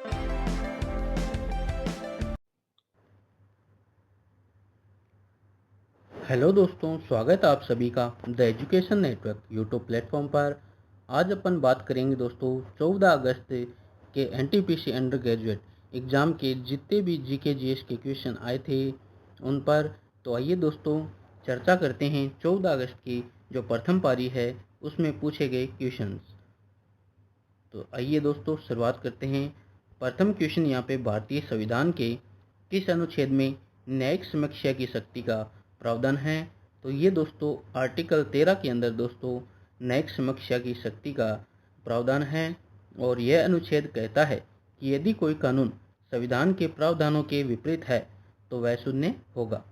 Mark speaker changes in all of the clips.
Speaker 1: Hello दोस्तों, स्वागत है आप सभी का the education network YouTube platform पर। आज अपन बात करेंगे दोस्तों 14 अगस्त के एनटीपीसी अंडर ग्रेजुएट एग्ज़ाम के जितने भी जीके जीएस के क्वेश्चन आए थे उन पर। तो आइए दोस्तों चर्चा करते हैं 14 अगस्त की जो प्रथम पारी है उसमें पूछे गए क्वेश्चंस। तो आइए दोस्तों शुरुआत करते हैं। प्रथम क्वेश्चन यहाँ पे भारतीय संविधान के किस अनुच्छेद में न्यायिक समीक्षा की शक्ति का प्रावधान है? तो ये दोस्तों आर्टिकल 13 के अंदर दोस्तों न्यायिक समीक्षा की शक्ति का प्रावधान है। और यह अनुच्छेद कहता है कि यदि कोई कानून संविधान के प्रावधानों के विपरीत है तो वह शून्य होगा।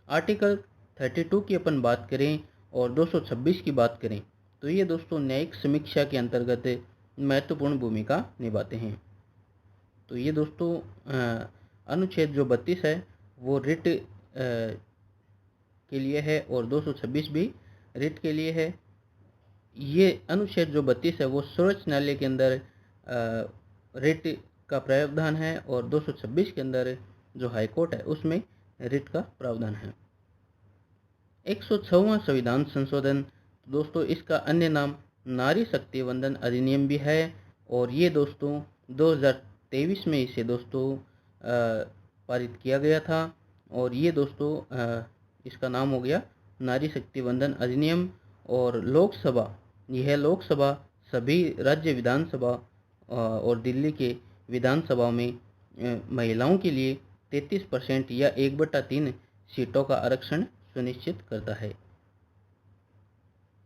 Speaker 1: आर्टिकल 32 की अपन बात करें और 226 की बात करें तो ये दोस्तों न्यायिक समीक्षा के अंतर्गत महत्वपूर्ण भूमिका निभाते हैं। तो ये दोस्तों अनुच्छेद जो 32 है वो रिट के लिए है और 226 भी रिट के लिए है। ये अनुच्छेद जो 32 है वो सर्वोच्च न्यायालय के अंदर रिट का प्रावधान है और 226 के अंदर जो हाई कोर्ट है उसमें रिट का प्रावधान है। 106वां संविधान संशोधन दोस्तों इसका अन्य नाम नारी शक्ति वंदन अधिनियम भी है और ये दोस्तों 2023 में इसे दोस्तों पारित किया गया था। और ये दोस्तों इसका नाम हो गया नारी शक्ति वंदन अधिनियम। और यह लोकसभा सभी राज्य विधानसभा और दिल्ली के विधानसभा में महिलाओं के लिए 33% या 1/3 सीटों का आरक्षण सुनिश्चित करता है।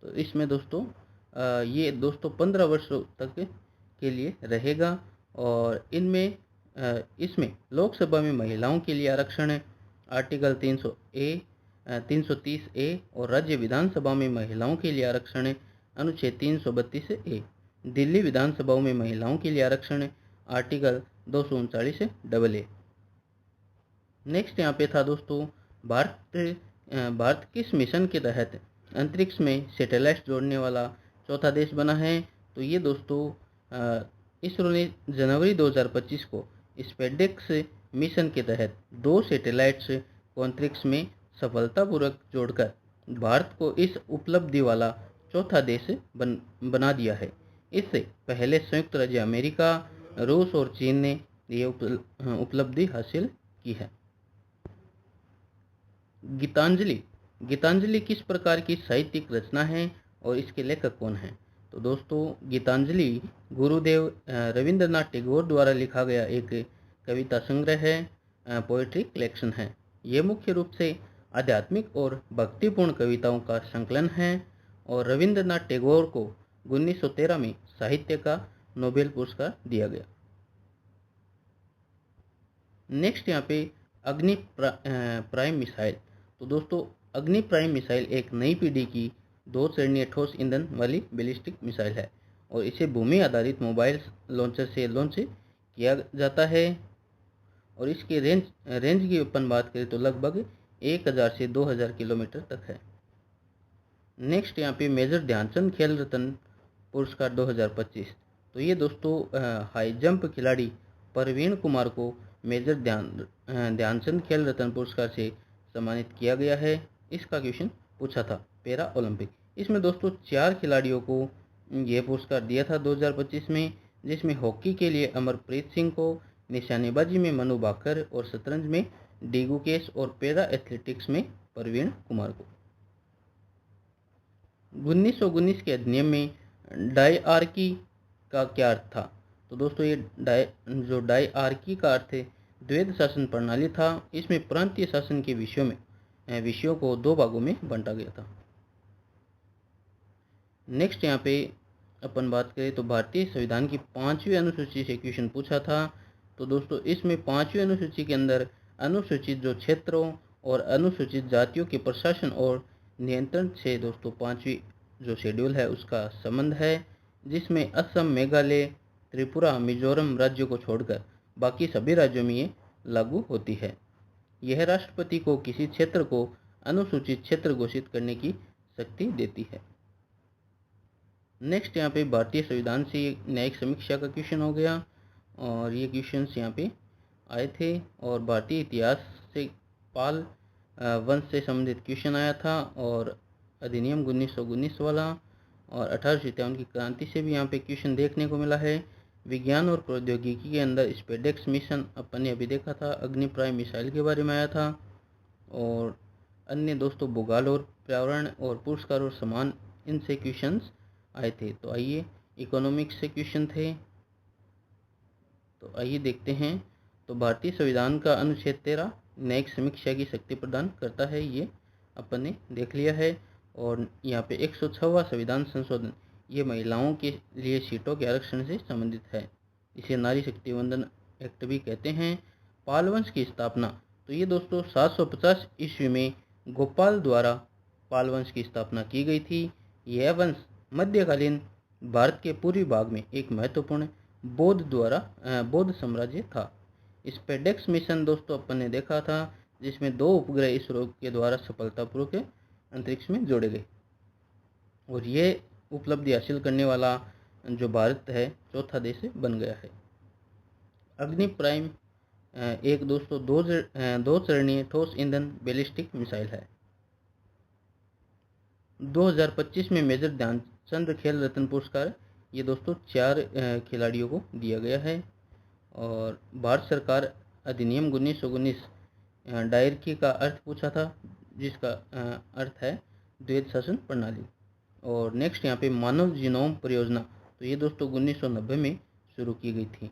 Speaker 1: तो इसमें दोस्तों ये दोस्तों 15 वर्षों तक के लिए रहेगा। और इसमें लोकसभा में महिलाओं के लिए आरक्षण आर्टिकल 330 ए और राज्य विधानसभा में महिलाओं के लिए आरक्षण अनुच्छेद 332 ए। दिल्ली विधानसभाओं में महिलाओं के लिए आरक्षण आर्टिकल 239 AA। नेक्स्ट यहाँ पे था दोस्तों भारत किस मिशन के तहत अंतरिक्ष में सैटेलाइट जोड़ने वाला चौथा देश बना है? तो ये दोस्तों इसरो ने जनवरी 2025 को स्पेसएक्स मिशन के तहत 2 सैटेलाइट्स को अंतरिक्ष में सफलतापूर्वक जोड़कर भारत को इस उपलब्धि वाला चौथा देश बना दिया है। इससे पहले संयुक्त राज्य अमेरिका, रूस और चीन ने ये उपलब्धि हासिल की है। गीतांजलि किस प्रकार की साहित्यिक रचना है और इसके लेखक कौन हैं? तो दोस्तों गीतांजलि गुरुदेव रविंद्रनाथ टैगोर द्वारा लिखा गया एक कविता संग्रह है, पोएट्री कलेक्शन है। ये मुख्य रूप से आध्यात्मिक और भक्तिपूर्ण कविताओं का संकलन है और रविंद्रनाथ टैगोर को 1913 में साहित्य का नोबेल पुरस्कार दिया गया। नेक्स्ट यहाँ पे अग्नि प्राइम मिसाइल। तो दोस्तों अग्नि प्राइम मिसाइल एक नई पीढ़ी की 2 चरणीय ठोस ईंधन वाली बैलिस्टिक मिसाइल है और इसे भूमि आधारित मोबाइल लॉन्चर से लॉन्च किया जाता है। और इसके रेंज की अपन बात करें तो लगभग 1000 से 2000 किलोमीटर तक है। नेक्स्ट यहाँ पे मेजर ध्यानचंद खेल रत्न पुरस्कार 2025। तो ये दोस्तों हाई जंप खिलाड़ी प्रवीण कुमार को मेजर ध्यानचंद खेल रत्न पुरस्कार से सम्मानित किया गया है। इसका क्वेश्चन पूछा था पैरा ओलंपिक। इसमें दोस्तों 4 खिलाड़ियों को यह पुरस्कार दिया था 2025 में, जिसमें हॉकी के लिए अमरप्रीत सिंह को, निशानेबाजी में मनु भाकर और शतरंज में डी गुकेश और पैरा एथलेटिक्स में प्रवीण कुमार को। 1919 के अधिनियम में डायआर्की का क्या अर्थ था? तो दोस्तों ये डायआर्की का अर्थ है द्वैध शासन प्रणाली था। इसमें प्रांतीय शासन के विषयों को 2 भागों में बांटा गया था। नेक्स्ट यहाँ पे अपन बात करें तो भारतीय संविधान की 5वीं अनुसूची से क्वेश्चन पूछा था। तो दोस्तों इसमें 5वीं अनुसूची के अंदर अनुसूचित जो क्षेत्रों और अनुसूचित जातियों के प्रशासन और नियंत्रण से दोस्तों 5वीं जो शेड्यूल है उसका संबंध है, जिसमें असम, मेघालय, त्रिपुरा, मिजोरम राज्यों को छोड़कर बाकी सभी राज्यों में ये लागू होती है। यह राष्ट्रपति को किसी क्षेत्र को अनुसूचित क्षेत्र घोषित करने की शक्ति देती है। नेक्स्ट यहाँ पे भारतीय संविधान से न्यायिक समीक्षा का क्वेश्चन हो गया और ये क्वेश्चंस यहाँ पे आए थे। और भारतीय इतिहास से पाल वंश से संबंधित क्वेश्चन आया था, और अधिनियम 1919 वाला, और 1857 की क्रांति से भी यहाँ पे क्वेश्चन देखने को मिला है। विज्ञान और प्रौद्योगिकी के अंदर स्पेडेक्स मिशन अपन ने अभी देखा था, अग्निप्राय मिसाइल के बारे में आया था। और अन्य दोस्तों भूगोल और पर्यावरण और पुरस्कार और सम्मान, इनसे क्वेश्चंस आए थे। तो आइए इकोनॉमिक्स से क्वेश्चन थे, तो आइए देखते हैं। तो भारतीय संविधान का अनुच्छेद 13 न्यायिक समीक्षा की शक्ति प्रदान करता है, ये अपन ने देख लिया है। और यहाँ पे 106वां संविधान संशोधन, ये महिलाओं के लिए सीटों के आरक्षण से संबंधित है, इसे नारी शक्ति वंदन एक्ट भी कहते हैं। पाल वंश की स्थापना, तो ये दोस्तों 750 ईस्वी में गोपाल द्वारा पाल वंश की स्थापना की गई थी। यह वंश मध्यकालीन भारत के पूर्वी भाग में एक महत्वपूर्ण बौद्ध साम्राज्य था। स्पेडेक्स मिशन दोस्तों अपन ने देखा था, जिसमें 2 उपग्रह इसरो के द्वारा सफलतापूर्वक अंतरिक्ष में जोड़े गए, और ये उपलब्धि हासिल करने वाला जो भारत है चौथा देश बन गया है। अग्नि प्राइम एक दोस्तों दो चरणीय ठोस ईंधन बैलिस्टिक मिसाइल है। 2025 में मेजर ध्यानचंद खेल रत्न पुरस्कार, ये दोस्तों 4 खिलाड़ियों को दिया गया है। और भारत सरकार अधिनियम 1919 डायरकी का अर्थ पूछा था, जिसका अर्थ है द्वैध शासन प्रणाली। और नेक्स्ट यहाँ पे मानव जीनोम परियोजना, तो ये दोस्तों 1990 में शुरू की गई थी।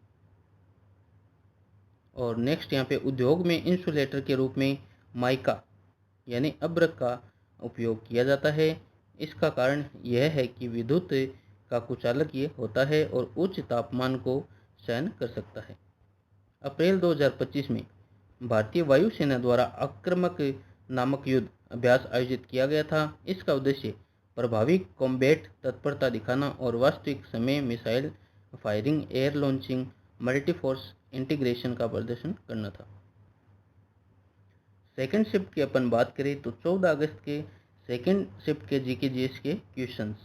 Speaker 1: और नेक्स्ट यहाँ पे उद्योग में इंसुलेटर के रूप में माइका यानी अभ्रक का उपयोग किया जाता है। इसका कारण यह है कि विद्युत का कुचालक ये होता है और उच्च तापमान को सहन कर सकता है। अप्रैल 2025 में भारतीय वायुसेना द्वारा आक्रामक नामक युद्ध अभ्यास आयोजित किया गया था। इसका उद्देश्य प्रभावी कॉम्बैट तत्परता दिखाना और वास्तविक समय missile firing, air launching, multi force integration का प्रदर्शन करना था। सेकेंड शिफ्ट की अपन बात करें तो 14 अगस्त के सेकेंड शिफ्ट के जीके के क्वेश्चंस।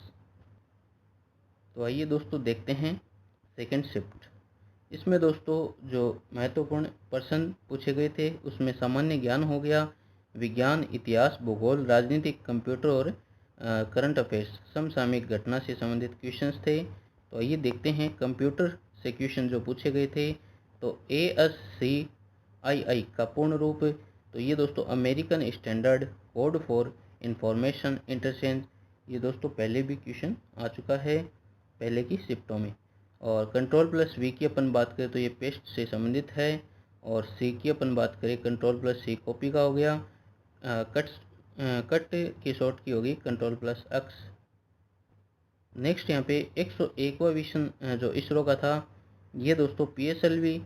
Speaker 1: तो आइए दोस्तों देखते हैं सेकेंड शिफ्ट। इसमें दोस्तों जो महत्वपूर्ण प्रश्न पूछे गए थे उसमें सामान्य ज्ञान हो गया, विज्ञान, इतिहास, भूगोल, राजनीतिक, कंप्यूटर और करंट अफेयर्स, समसामयिक घटना से संबंधित क्वेश्चंस थे। तो आइए देखते हैं कंप्यूटर से क्वेश्चन जो पूछे गए थे। तो ASCII का पूर्ण रूप, तो ये दोस्तों American standard code for information interchange, ये दोस्तों पहले भी क्वेश्चन आ चुका है पहले की शिफ्टों में। और कंट्रोल प्लस वी की अपन बात करें तो ये पेस्ट से संबंधित है। और सी की अपन बात करें कंट्रोल प्लस सी कॉपी का हो गया। कट की शॉर्ट की होगी कंट्रोल प्लस एक्स। नेक्स्ट यहाँ पे 101वां मिशन जो इसरो का था, ये दोस्तों PSLV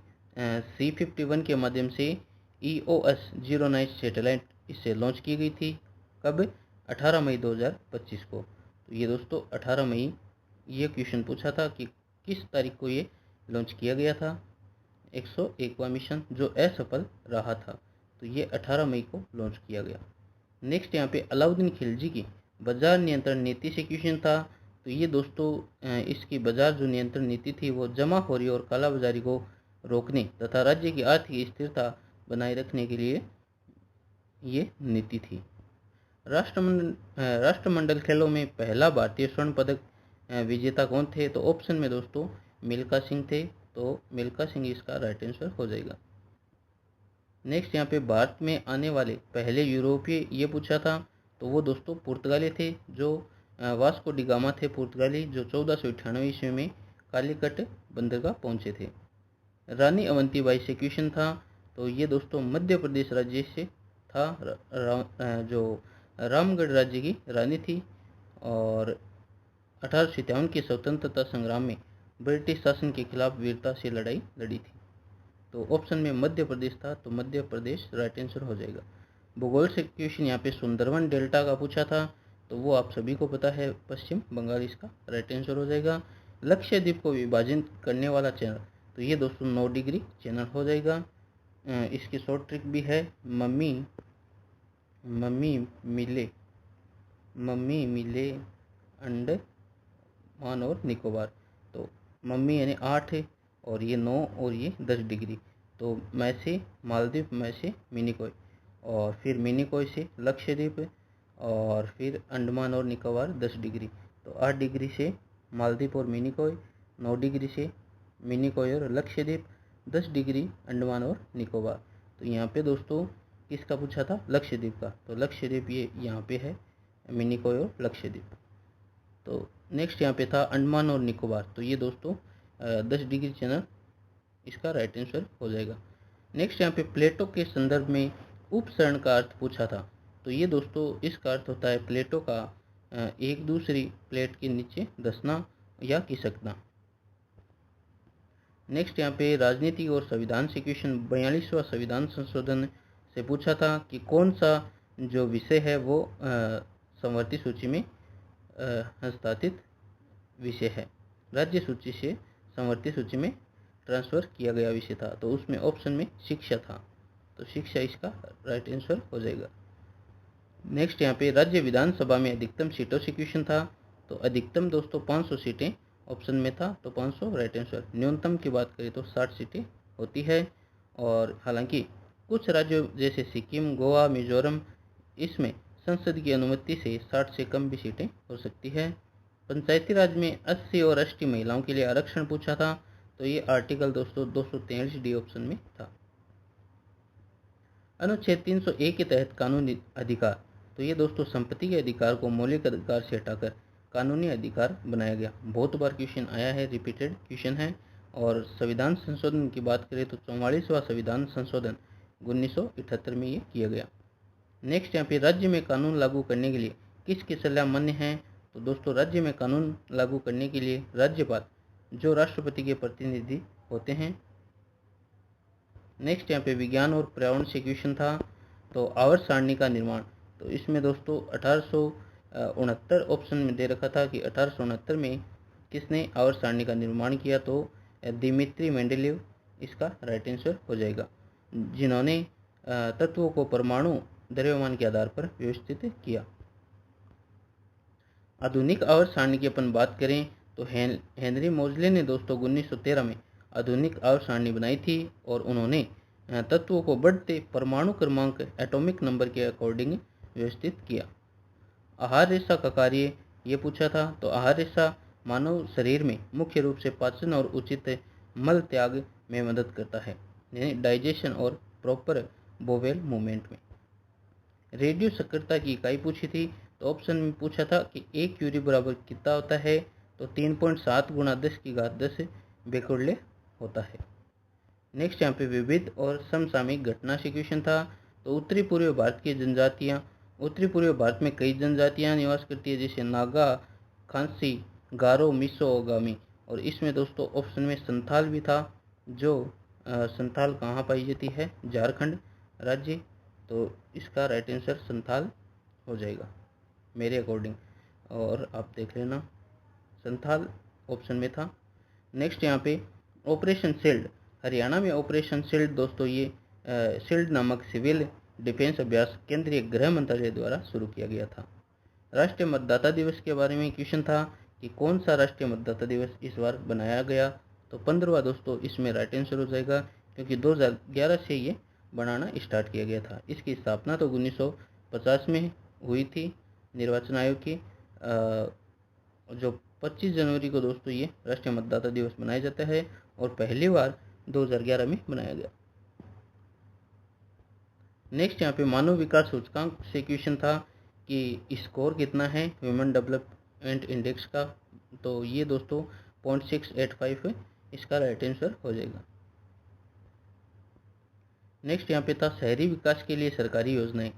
Speaker 1: C51 के माध्यम से EOS 09 सैटेलाइट इससे लॉन्च की गई थी। कब? 18 मई 2025 को। तो ये दोस्तों 18 मई ये क्वेश्चन पूछा था कि किस तारीख को ये लॉन्च किया गया था 101वां मिशन जो असफल रहा था। तो ये 18 मई को लॉन्च किया गया। नेक्स्ट यहाँ पे अलाउद्दीन खिलजी की बाजार नियंत्रण नीति से क्वेश्चन था। तो ये दोस्तों इसकी बाजार जो नियंत्रण नीति थी वो जमाखोरी और कालाबाजारी को रोकने तथा राज्य की आर्थिक स्थिरता बनाए रखने के लिए ये नीति थी। राष्ट्रमंडल खेलों में पहला भारतीय स्वर्ण पदक विजेता कौन थे? तो ऑप्शन में दोस्तों मिल्खा सिंह थे, तो मिल्खा सिंह इसका राइट आंसर हो जाएगा। नेक्स्ट यहाँ पे भारत में आने वाले पहले यूरोपीय ये पूछा था, तो वो दोस्तों पुर्तगाली थे, जो वास्को डी गामा थे पुर्तगाली, जो 1498 ईस्वी में कालीकट बंदरगाह पहुँचे थे। रानी अवंतीबाई से क्वेश्चन था, तो ये दोस्तों मध्य प्रदेश राज्य से था, जो रामगढ़ राज्य की रानी थी। और 1857 के स्वतंत्रता संग्राम में ब्रिटिश शासन के खिलाफ वीरता से लड़ाई लड़ी थी। तो ऑप्शन में मध्य प्रदेश था, तो मध्य प्रदेश राइट आंसर हो जाएगा। भूगोल से क्वेश्चन यहाँ पे सुंदरवन डेल्टा का पूछा था, तो वो आप सभी को पता है पश्चिम बंगाल इसका राइट आंसर हो जाएगा। लक्षद्वीप को विभाजित करने वाला चैनल, तो ये दोस्तों 9 डिग्री चैनल हो जाएगा। इसकी शॉर्ट ट्रिक भी है, मम्मी मिले अंडमान और निकोबार। तो मम्मी यानी 8 और ये 9 और ये 10 डिग्री। तो मैं से मालदीव, मैं से मिनिकॉय, और फिर मिनिकॉय से लक्षद्वीप, और फिर अंडमान और निकोबार 10 डिग्री। तो 8 डिग्री से मालदीव और मिनिकॉय, 9 डिग्री से मिनिकॉय और लक्षद्वीप, 10 डिग्री अंडमान और निकोबार। तो यहाँ पे दोस्तों किसका पूछा था? लक्षद्वीप का। तो लक्षद्वीप ये यहाँ पे है, मिनिकॉय और लक्षद्वीप। तो नेक्स्ट यहाँ पे था अंडमान और निकोबार। तो ये दोस्तों 10 डिग्री चैनल इसका राइट आंसर हो जाएगा। नेक्स्ट यहाँ पे प्लेटो के संदर्भ में उपसरण का अर्थ पूछा था। तो ये दोस्तों इसका अर्थ होता है प्लेटो का एक दूसरी प्लेट के नीचे धंसना या खिसकना। नेक्स्ट यहाँ पे राजनीति और संविधान से क्वेश्चन 42वां संविधान संशोधन से पूछा था कि कौन सा जो विषय है वो समवर्ती सूची में हस्तांतरित विषय है, राज्य सूची से समवर्ती सूची में ट्रांसफ़र किया गया विषय था। तो उसमें ऑप्शन में शिक्षा था, तो शिक्षा इसका राइट आंसर हो जाएगा। नेक्स्ट यहाँ पे राज्य विधानसभा में अधिकतम सीटों से क्वेश्चन था। तो अधिकतम दोस्तों 500 सीटें ऑप्शन में था, तो 500 राइट आंसर। न्यूनतम की बात करें तो 60 सीटें होती है। और हालांकि कुछ राज्यों जैसे सिक्किम, गोवा, मिजोरम, इसमें संसद की अनुमति से 60 से कम भी सीटें हो सकती है। पंचायती राज में 80 और 80 महिलाओं के लिए आरक्षण पूछा था। तो ये आर्टिकल दोस्तों 243 डी ऑप्शन में था। अनुच्छेद 301 के तहत कानूनी अधिकार। तो ये दोस्तों संपत्ति के अधिकार को मौलिक अधिकार से हटाकर कानूनी अधिकार बनाया गया। बहुत बार क्वेश्चन आया है, रिपीटेड क्वेश्चन है। और संविधान संशोधन की बात करें तो 44वां संविधान संशोधन 1978 में ये किया गया। नेक्स्ट यहाँ पे राज्य में कानून लागू करने के लिए किसकी सलाह मान्य है? तो दोस्तों राज्य में कानून लागू करने के लिए राज्यपाल, जो राष्ट्रपति के प्रतिनिधि होते हैं। नेक्स्ट यहाँ पे विज्ञान और पर्यावरण से क्वेश्चन था। तो आवर्त सारणी का निर्माण, तो इसमें दोस्तों 1869 ऑप्शन में दे रखा था कि 1869 में किसने आवर्त सारणी का निर्माण किया? तो दिमित्री मेंडेलीव इसका राइट आंसर हो जाएगा, जिन्होंने तत्वों को परमाणु द्रव्यमान के आधार पर व्यवस्थित किया। आधुनिक आवर्त सारणी की अपन बात करें तो हेनरी मोजले ने दोस्तों 1913 में आधुनिक आवर्त सारणी बनाई थी, और उन्होंने तत्वों को बढ़ते परमाणु क्रमांक एटॉमिक नंबर के अकॉर्डिंग व्यवस्थित किया। आहार रेशा का कार्य ये पूछा था। तो आहार रेशा मानव शरीर में मुख्य रूप से पाचन और उचित मल त्याग में मदद करता है, यानी डाइजेशन और प्रॉपर बोवेल मूवमेंट में। रेडियो सक्रियता की इकाई पूछी थी। तो ऑप्शन में पूछा था कि 1 क्यूरी बराबर कितना होता है? तो 3.7 गुणा 10 की घात 10 बेकुड़ले होता है। नेक्स्ट यहाँ पे विविध और समसामयिक घटना से क्वेश्चन था। तो उत्तरी पूर्वी भारत की जनजातियाँ, उत्तरी पूर्वी भारत में कई जनजातियाँ निवास करती है, जैसे नागा, खांसी, गारो, मिसो, ओगामी। और इसमें दोस्तों ऑप्शन में संथाल भी था। जो संथाल कहाँ पाई जाती है? झारखंड राज्य। तो इसका राइट आंसर संथाल हो जाएगा मेरे अकॉर्डिंग, और आप देख लेना, संथाल ऑप्शन में था। नेक्स्ट यहाँ पे ऑपरेशन शील्ड, हरियाणा में ऑपरेशन शील्ड दोस्तों ये शील्ड नामक सिविल डिफेंस अभ्यास केंद्रीय गृह मंत्रालय द्वारा शुरू किया गया था। राष्ट्रीय मतदाता दिवस के बारे में क्वेश्चन था कि कौन सा राष्ट्रीय मतदाता दिवस इस बार बनाया गया? तो 15वां दोस्तों इसमें राइट आंसर हो जाएगा, क्योंकि 2011 से ये बनाना स्टार्ट किया गया था। इसकी स्थापना तो 1950 में हुई थी निर्वाचन आयोग की। जो 25 जनवरी को दोस्तों ये राष्ट्रीय मतदाता दिवस मनाया जाता है, और पहली बार 2011 में बनाया गया। नेक्स्ट यहाँ पे मानव विकास सूचकांक से क्वेश्चन था कि स्कोर कितना है ह्यूमन डेवलपमेंट इंडेक्स का? तो ये दोस्तों 0.685 है, इसका राइट आंसर हो जाएगा। नेक्स्ट यहाँ पे था शहरी विकास के लिए सरकारी योजनाएं।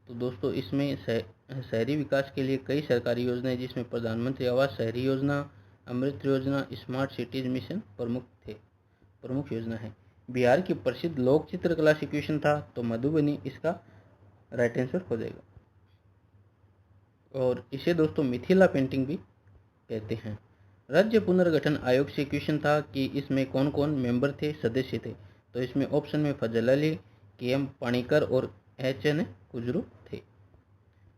Speaker 1: तो दोस्तों इसमें शहरी विकास के लिए कई सरकारी योजनाएं, जिसमें प्रधानमंत्री आवास शहरी योजना, अमृत योजना, स्मार्ट सिटीज मिशन प्रमुख योजना है। बिहार की प्रसिद्ध लोक चित्रकला से क्वेश्चन था। तो मधुबनी इसका राइट आंसर हो जाएगा, और इसे दोस्तों मिथिला पेंटिंग भी कहते हैं। राज्य पुनर्गठन आयोग से क्वेश्चन था कि इसमें कौन कौन मेंबर थे, सदस्य थे? तो इसमें ऑप्शन में फजल अली, के.एम. पाणिकर और एच.एन. कुजरू थे।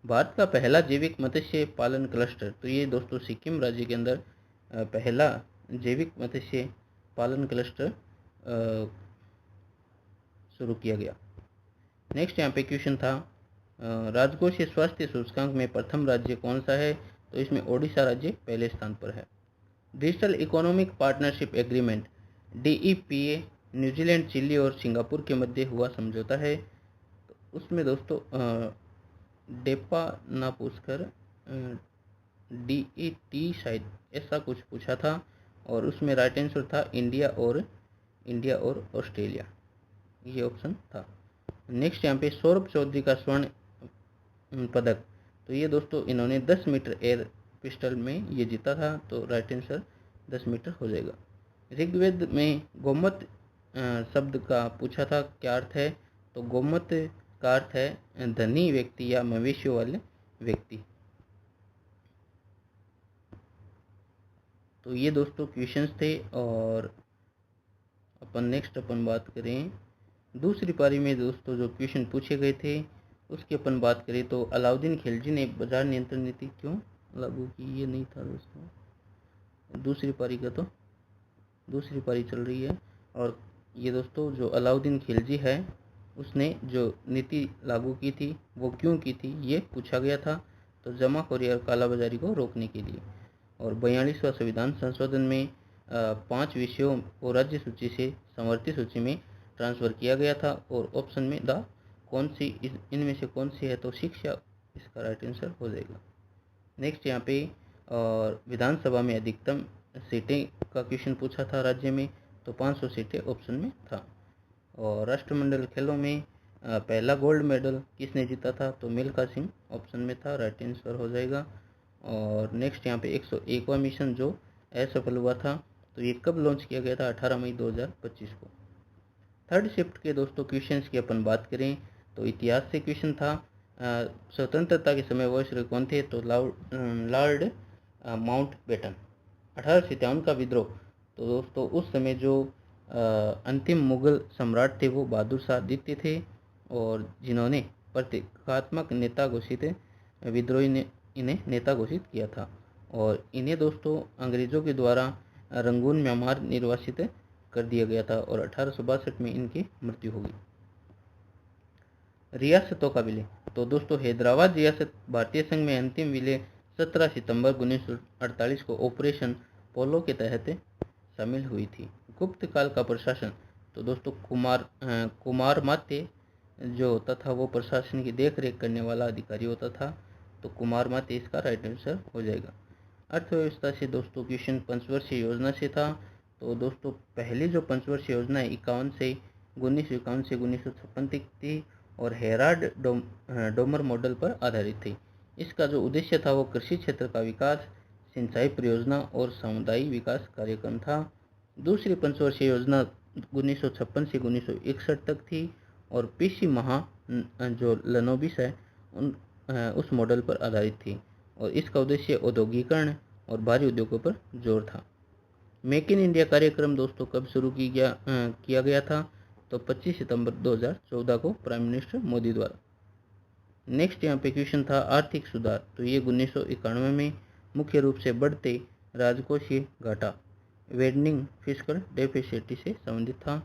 Speaker 1: भारत का पहला जैविक मत्स्य पालन क्लस्टर, तो ये दोस्तों सिक्किम राज्य के अंदर पहला जैविक मत्स्य पालन क्लस्टर शुरू किया गया। नेक्स्ट यहाँ पे क्वेश्चन था राजकोषीय स्वास्थ्य सूचकांक में प्रथम राज्य कौन सा है? तो इसमें ओडिशा राज्य पहले स्थान पर है। Digital economic partnership agreement DEPA New Zealand, Chile और सिंगापुर के मध्य हुआ समझौता है। तो उसमें दोस्तों डेपा ना पूछकर DET शायद ऐसा कुछ पूछा था, और उसमें राइट आंसर था इंडिया और ऑस्ट्रेलिया, ये ऑप्शन था। नेक्स्ट यहाँ पे सौरभ चौधरी का स्वर्ण पदक, तो ये दोस्तों इन्होंने 10 मीटर एयर पिस्टल में ये जीता था, तो राइट आंसर 10 मीटर हो जाएगा। ऋग्वेद में गोमत शब्द का पूछा था क्या अर्थ है? तो गोमत का अर्थ है धनी व्यक्ति या मवेशियों वाले व्यक्ति। तो ये दोस्तों क्वेश्चंस थे, और अपन बात करें दूसरी पारी में दोस्तों जो क्वेश्चन पूछे गए थे उसकी अपन बात करें तो अलाउद्दीन खिलजी ने बाजार नियंत्रण नीति क्यों लागू की? ये नहीं था दोस्तों, दूसरी पारी चल रही है। और ये दोस्तों जो अलाउद्दीन खिलजी है उसने जो नीति लागू की थी वो क्यों की थी ये पूछा गया था। तो जमाखोरी और कालाबाजारी को रोकने के लिए। और 42वां संविधान संशोधन में 5 विषयों को राज्य सूची से समवर्ती सूची में ट्रांसफ़र किया गया था, और ऑप्शन में इनमें से कौन सी है? तो शिक्षा इसका राइट आंसर हो जाएगा। नेक्स्ट यहाँ पे और विधानसभा में अधिकतम सीटें का क्वेश्चन पूछा था राज्य में, तो 500 सीटें ऑप्शन में था। और राष्ट्रमंडल खेलों में पहला गोल्ड मेडल किसने जीता था? तो मिल्खा सिंह ऑप्शन में था, राइट आंसर हो जाएगा। और नेक्स्ट यहाँ पे 101वां मिशन जो असफल हुआ था, तो ये कब लॉन्च किया गया था? 18 मई 2025 को। थर्ड शिफ्ट के दोस्तों क्वेश्चंस की अपन बात करें तो इतिहास से क्वेश्चन था स्वतंत्रता के समय वायसरॉय कौन थे? तो लॉर्ड माउंटबेटन। 1857 का विद्रोह, तो दोस्तों उस समय जो अंतिम मुगल सम्राट थे वो बहादुर शाह द्वितीय थे, और जिन्होंने प्रतीकात्मक नेता घोषित विद्रोही ने इन्हें नेता घोषित किया था। और इन्हें दोस्तों अंग्रेज़ों के द्वारा रंगून म्यांमार निर्वासित कर दिया गया था, और 1862 में इनकी मृत्यु हो गई। रियासतों का विलय, तो दोस्तों हैदराबाद रियासत भारतीय संघ में अंतिम विलय 17 सितंबर 1948 को ऑपरेशन पोलो के तहत शामिल हुई थी। गुप्त काल का प्रशासन, तो दोस्तों कुमार मात्य जो होता था वो प्रशासन की देख रेख करने वाला अधिकारी होता था, तो कुमार मात्य इसका राइट आंसर हो जाएगा। अर्थव्यवस्था से दोस्तों क्वेश्चन पंचवर्षीय योजना से था, तो दोस्तों पहली जो पंचवर्षीय योजना है 1951 से 1956 तक थी, और हेराल्ड डोमर मॉडल पर आधारित थी। इसका जो उद्देश्य था वो कृषि क्षेत्र का विकास, सिंचाई परियोजना और समुदायी विकास कार्यक्रम था। दूसरी पंचवर्षीय योजना 1956 से 1961 तक थी, और पीसी महा जो लनोबिस है उस मॉडल पर आधारित थी, और इसका उद्देश्य औद्योगिकरण और भारी उद्योगों पर जोर था। मेक इन इंडिया कार्यक्रम दोस्तों कब शुरू किया गया था? तो 25 सितंबर 2014 को प्राइम मिनिस्टर मोदी द्वारा। नेक्स्ट यहाँ पे क्वेश्चन था आर्थिक सुधार, तो ये 1991 में मुख्य रूप से बढ़ते राजकोषीय घाटा वेडनिंग फिस्कल डेफिसिट से संबंधित था।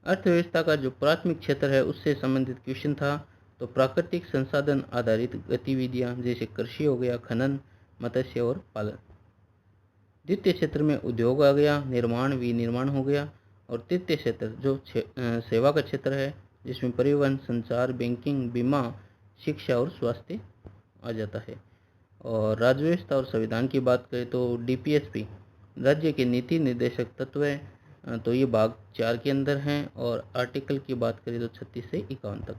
Speaker 1: अर्थव्यवस्था का जो प्राथमिक क्षेत्र है उससे संबंधित क्वेश्चन था, तो प्राकृतिक संसाधन आधारित गतिविधियां जैसे कृषि हो गया, खनन, मत्स्य और पालन। द्वितीय क्षेत्र में उद्योग आ गया, निर्माण विनिर्माण हो गया, और तृतीय क्षेत्र जो सेवा का क्षेत्र है जिसमें परिवहन, संचार, बैंकिंग, बीमा, शिक्षा और स्वास्थ्य आ जाता है। और राज्य व्यवस्था और संविधान की बात करें तो DPSP राज्य के नीति निर्देशक तत्व है, तो ये भाग 4 के अंदर हैं, और आर्टिकल की बात करें तो 36 से 51 तक।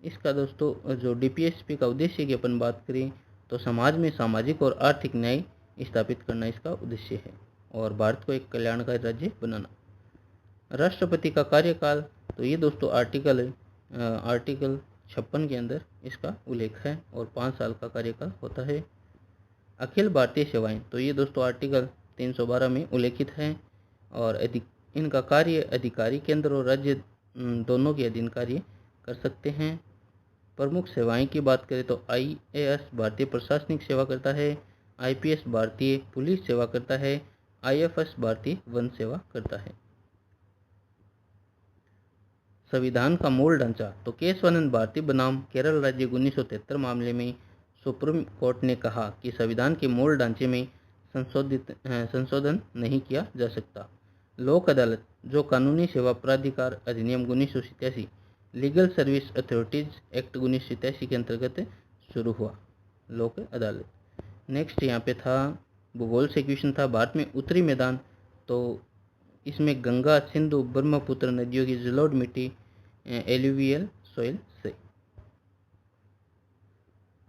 Speaker 1: इसका दोस्तों जो DPSP का उद्देश्य की अपन बात करें तो समाज में सामाजिक और आर्थिक न्याय स्थापित करना इसका उद्देश्य है, और भारत को एक कल्याणकारी राज्य बनाना। राष्ट्रपति का कार्यकाल, तो ये दोस्तों आर्टिकल 56 के अंदर इसका उल्लेख है, और 5 साल का कार्यकाल होता है। अखिल भारतीय सेवाएं, तो ये दोस्तों आर्टिकल 312 में उल्लेखित है, और इनका कार्य अधिकारी केंद्र और राज्य दोनों के अधीन कार्य कर सकते हैं। प्रमुख सेवाएं की बात करें तो IAS भारतीय प्रशासनिक सेवा करता है, IPS भारतीय पुलिस सेवा करता है, IFS भारतीय वन सेवा करता है। संविधान का मूल ढांचा, तो केशवानंद भारती बनाम केरल राज्य 1973 मामले में सुप्रीम कोर्ट ने कहा कि संविधान के मूल ढांचे में संशोधन नहीं किया जा सकता। लोक अदालत, जो कानूनी सेवा प्राधिकार अधिनियम 1987 लीगल सर्विस अथॉरिटीज एक्ट 1987 के अंतर्गत शुरू हुआ। लोक अदालत। नेक्स्ट यहाँ पे था भूगोल से क्वेश्चन था, भारत में उत्तरी मैदान, तो इसमें गंगा, सिंधु, ब्रह्मपुत्र नदियों की जलोढ़ मिट्टी एल्यूवियल सॉइल से।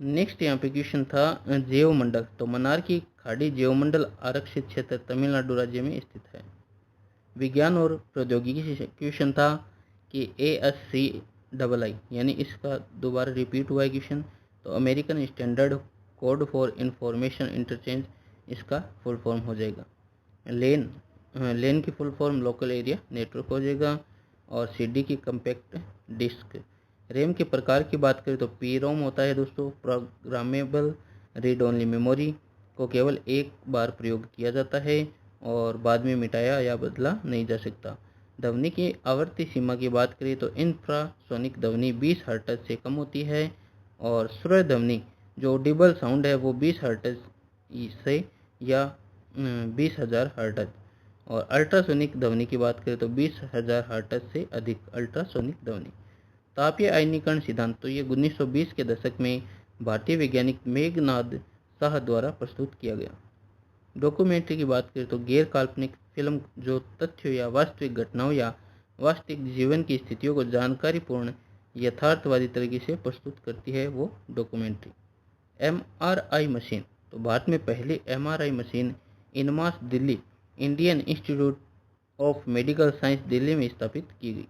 Speaker 1: नेक्स्ट यहाँ पे क्वेश्चन था जैवमंडल, तो मन्नार की खाड़ी जैवमंडल आरक्षित क्षेत्र तमिलनाडु राज्य में स्थित है। विज्ञान और प्रौद्योगिकी से क्वेश्चन था कि ASCII यानी इसका दोबारा रिपीट हुआ है क्वेश्चन, तो American standard code for information interchange इसका फुल फॉर्म हो जाएगा। लेन की full form local area network हो जाएगा। और CD की कम्पैक्ट डिस्क। रैम के प्रकार की बात करें तो PROM होता है दोस्तों, प्रोग्रामेबल रीड ओनली मेमोरी, को केवल एक बार प्रयोग किया जाता है और बाद में मिटाया या बदला नहीं जा सकता। ध्वनि की आवृत्ति सीमा की बात करें तो इंफ्रासोनिक ध्वनि 20 हर्ट्ज से कम होती है और श्रव्य ध्वनि जो ऑडिबल साउंड है वो 20 हर्ट्ज से या 20,000 हर्ट्ज। और अल्ट्रासोनिक ध्वनि की बात करें तो 20,000 हर्ट्ज से अधिक अल्ट्रासोनिक ध्वनि। तापीय आयनीकरण सिद्धांत, तो ये 1920 के दशक में भारतीय वैज्ञानिक मेघनाद शाह द्वारा प्रस्तुत किया गया। डॉक्यूमेंट्री की बात करें तो गैर काल्पनिक फिल्म जो तथ्यों या वास्तविक घटनाओं या वास्तविक जीवन की स्थितियों को जानकारीपूर्ण यथार्थवादी तरीके से प्रस्तुत करती है वो डॉक्यूमेंट्री। MRI मशीन, तो भारत में पहली MRI machine INMAS Delhi Indian institute of medical science Delhi में स्थापित की गई।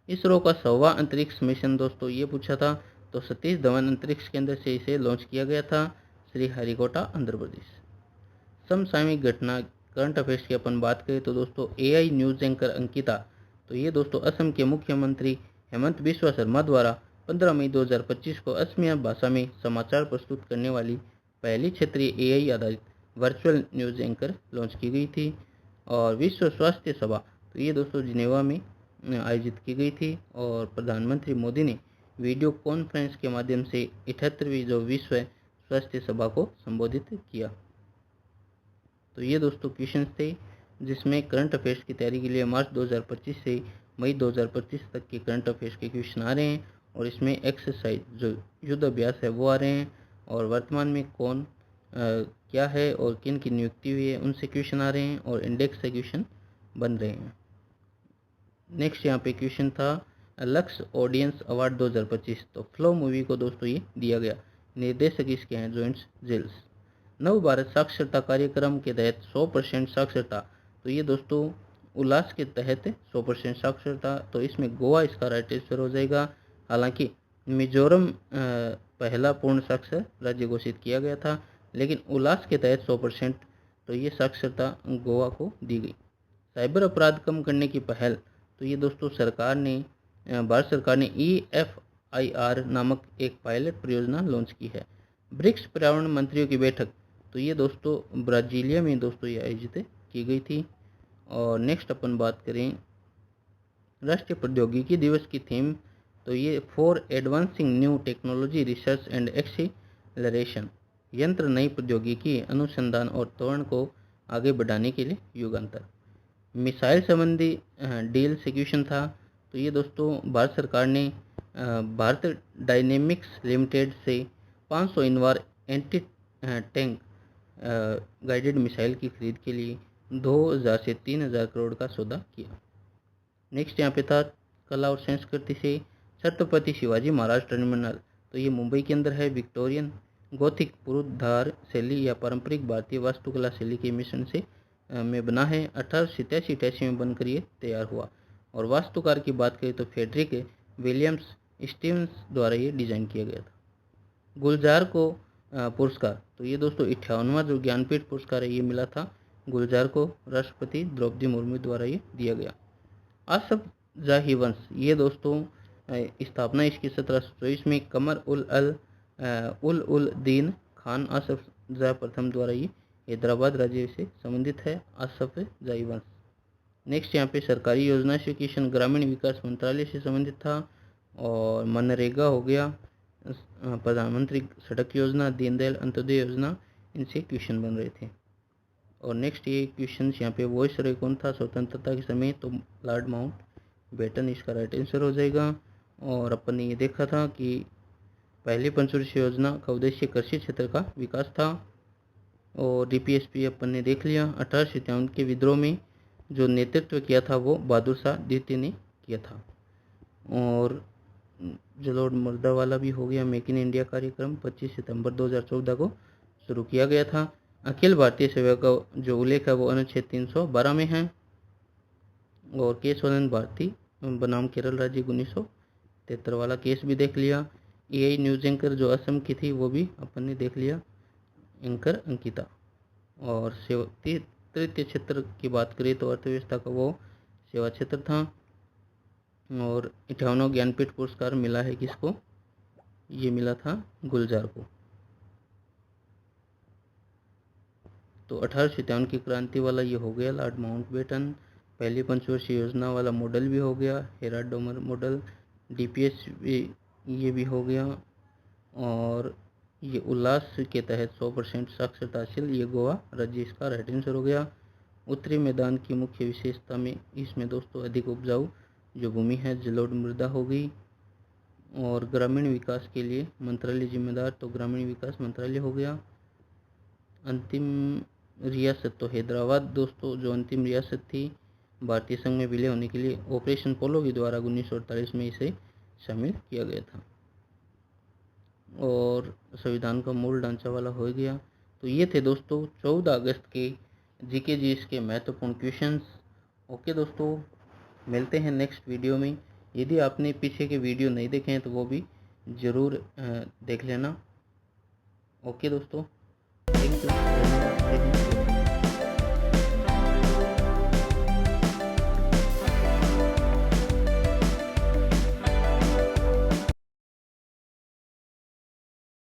Speaker 1: इसरो का 100वां अंतरिक्ष मिशन दोस्तों ये पूछा था, तो सतीश धवन अंतरिक्ष केंद्र से इसे लॉन्च किया गया था, श्रीहरिकोटा आंध्र प्रदेश। समसामयिक घटना करंट अफेयर्स की अपन बात करें तो दोस्तों AI न्यूज़ एंकर अंकिता, तो ये दोस्तों असम के मुख्यमंत्री हेमंत बिस्वा शर्मा द्वारा 15 मई 2025 को असमिया भाषा में समाचार प्रस्तुत करने वाली पहली क्षेत्रीय AI आधारित वर्चुअल न्यूज़ एंकर लॉन्च की गई थी। और विश्व स्वास्थ्य सभा, तो ये दोस्तों जिनेवा में आयोजित की गई थी और प्रधानमंत्री मोदी ने वीडियो कॉन्फ्रेंस के माध्यम से 78वीं जो विश्व स्वास्थ्य सभा को संबोधित किया। तो ये दोस्तों क्वेश्चंस थे जिसमें करंट अफेयर्स की तैयारी के लिए मार्च 2025 से मई 2025 तक के करंट अफेयर्स के क्वेश्चन आ रहे हैं और इसमें एक्सरसाइज जो युद्ध अभ्यास है वो आ रहे हैं और वर्तमान में कौन क्या है और किन की नियुक्ति हुई है उनसे क्वेश्चन आ रहे हैं और इंडेक्स से क्वेश्चन बन रहे हैं। नेक्स्ट यहाँ पे क्वेश्चन था लक्स ऑडियंस अवार्ड 2025, तो फ्लो मूवी को दोस्तों ये दिया गया। निर्देशक इसके हैं जॉइंट्स जेल्स। नव भारत साक्षरता कार्यक्रम के तहत 100% साक्षरता, तो ये दोस्तों उल्लास के तहत 100% साक्षरता, तो इसमें गोवा इसका राइट आंसर हो जाएगा। हालांकि मिजोरम पहला पूर्ण साक्षर राज्य घोषित किया गया था, लेकिन उल्लास के तहत 100% तो ये साक्षरता गोवा को दी गई। साइबर अपराध कम करने की पहल, तो ये दोस्तों भारत सरकार ने EFIR नामक एक पायलट परियोजना लॉन्च की है। ब्रिक्स पर्यावरण मंत्रियों की बैठक, तो ये दोस्तों ब्राजीलिया में दोस्तों ये आयोजित की गई थी। और नेक्स्ट अपन बात करें राष्ट्रीय प्रौद्योगिकी दिवस की थीम, तो ये for advancing new technology research and acceleration, यंत्र नई प्रौद्योगिकी अनुसंधान और त्वरण को आगे बढ़ाने के लिए युगांतर। मिसाइल संबंधी डील से क्वेश्चन था, तो ये दोस्तों भारत सरकार ने भारत डायनेमिक्स लिमिटेड से 500 Invar anti tank guided missile की खरीद के लिए 2000 से 3000 करोड़ का सौदा किया। नेक्स्ट यहाँ पे था कला और संस्कृति से छत्रपति शिवाजी महाराज टर्मिनल, तो ये मुंबई के अंदर है। विक्टोरियन गोथिक पुरुद्धार शैली या पारंपरिक भारतीय वास्तुकला शैली के मिश्रण से में बना है। 1887-88 में बनकर ये तैयार हुआ। और वास्तुकार की बात करें तो फेडरिक विलियम्स स्टीवंस द्वारा ये डिजाइन किया गया था। गुलजार को पुरस्कार, तो ये दोस्तों 58वां जो ज्ञानपीठ पुरस्कार है ये मिला था गुलजार को, राष्ट्रपति द्रौपदी मुर्मू द्वारा ये दिया गया। आसफ जाही वंश, ये दोस्तों स्थापना इसकी 1724 में कमर उल दीन खान आसफ जा प्रथम द्वारा ये हैदराबाद राज्य से संबंधित है आसफ जाई वंश। नेक्स्ट यहाँ पे सरकारी योजना से क्वेश्चन ग्रामीण विकास मंत्रालय से संबंधित था, और मनरेगा हो गया, प्रधानमंत्री सड़क योजना, दीनदयाल अंत्योदय योजना, इनसे क्वेश्चन बन रहे थे। और नेक्स्ट ये क्वेश्चन यहाँ पे वॉइसरॉय कौन था स्वतंत्रता के समय, तो लॉर्ड माउंट बेटन इसका राइट आंसर हो जाएगा। और अपन ने ये देखा था कि पहली पंचवर्षीय योजना का उद्देश्य कृषि क्षेत्र का विकास था। और डीपीएसपी अपन ने देख लिया। 1857 के विद्रोह में जो नेतृत्व किया था वो बहादुर शाह द्वितीय ने किया था। और जो लॉर्ड मुर्दा वाला भी हो गया, मेक इन इंडिया कार्यक्रम 25 सितंबर 2014 को शुरू किया गया था। अखिल भारतीय सेवा का जो उल्लेख है वो अनुच्छेद 312 में है। और केशवानंद भारती बनाम केरल राज्य 1973 वाला केस भी देख लिया। एआई न्यूज एंकर जो असम की थी वो भी अपन ने देख लिया, एंकर अंकिता। और तृतीय क्षेत्र की बात करें तो अर्थव्यवस्था का वो सेवा क्षेत्र था। और 58वां ज्ञानपीठ पुरस्कार मिला है किसको, ये मिला था गुलजार को। तो 1857 की क्रांति वाला ये हो गया लॉर्ड माउंटबेटन। पहली पंचवर्षीय योजना वाला मॉडल भी हो गया हेराल्ड डोमर मॉडल। डीपीएस ये भी हो गया। और ये उल्लास के तहत 100% साक्षरता हासिल, ये गोवा राज्य इसका राइट आंसर हो गया। उत्तरी मैदान की मुख्य विशेषता में इसमें दोस्तों अधिक उपजाऊ जो भूमि है, जलोढ़ मृदा हो गई। और ग्रामीण विकास के लिए मंत्रालय जिम्मेदार, तो ग्रामीण विकास मंत्रालय हो गया। अंतिम रियासत तो हैदराबाद दोस्तों, जो अंतिम रियासत थी भारतीय संघ में विलय होने के लिए ऑपरेशन पोलो के द्वारा 1948 में इसे शामिल किया गया था। और संविधान का मूल ढांचा वाला हो गया। तो ये थे दोस्तों 14 अगस्त के जीके जीएस के महत्वपूर्ण क्वेश्चंस। ओके दोस्तों, मिलते हैं नेक्स्ट वीडियो में। यदि आपने पीछे के वीडियो नहीं देखे हैं तो वो भी ज़रूर देख लेना। ओके दोस्तों, थैंक यू।